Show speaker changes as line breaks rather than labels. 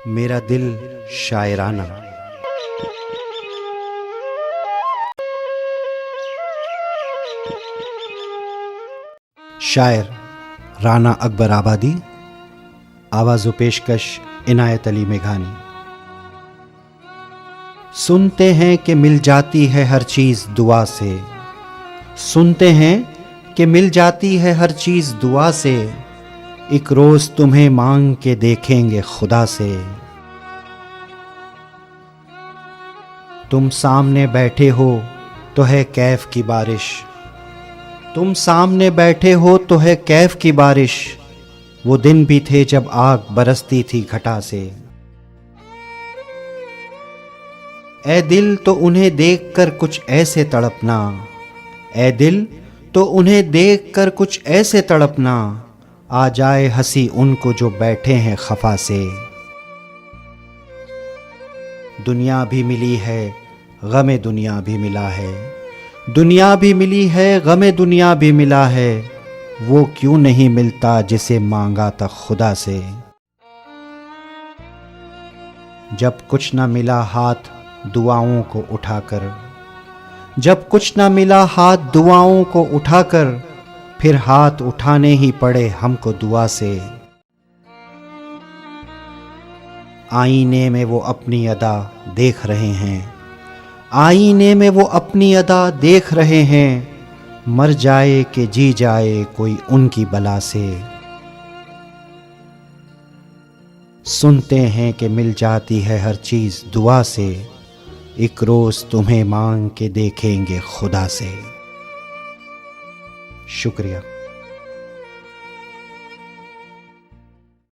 میرا دل شاعرانہ۔ شاعر رانا اکبر آبادی، آواز و پیشکش عنایت علی میگھانی۔ سنتے ہیں کہ مل جاتی ہے ہر چیز دعا سے، سنتے ہیں کہ مل جاتی ہے ہر چیز دعا سے، ایک روز تمہیں مانگ کے دیکھیں گے خدا سے۔ تم سامنے بیٹھے ہو تو ہے کیف کی بارش، تم سامنے بیٹھے ہو تو ہے کیف کی بارش، وہ دن بھی تھے جب آگ برستی تھی گھٹا سے۔ اے دل تو انہیں دیکھ کر کچھ ایسے تڑپنا، اے دل تو انہیں دیکھ کر کچھ ایسے تڑپنا، آ جائے ہنسی ان کو جو بیٹھے ہیں خفا سے۔ دنیا بھی ملی ہے غم دنیا بھی ملا ہے، دنیا بھی ملی ہے غم دنیا بھی ملا ہے، وہ کیوں نہیں ملتا جسے مانگا تھا خدا سے۔ جب کچھ نہ ملا ہاتھ دعاؤں کو اٹھا کر، جب کچھ نہ ملا ہاتھ دعاؤں کو اٹھا کر، پھر ہاتھ اٹھانے ہی پڑے ہم کو دعا سے۔ آئینے میں وہ اپنی ادا دیکھ رہے ہیں، آئینے میں وہ اپنی ادا دیکھ رہے ہیں، مر جائے کہ جی جائے کوئی ان کی بلا سے۔ سنتے ہیں کہ مل جاتی ہے ہر چیز دعا سے، ایک روز تمہیں مانگ کے دیکھیں گے خدا سے۔ شکریہ۔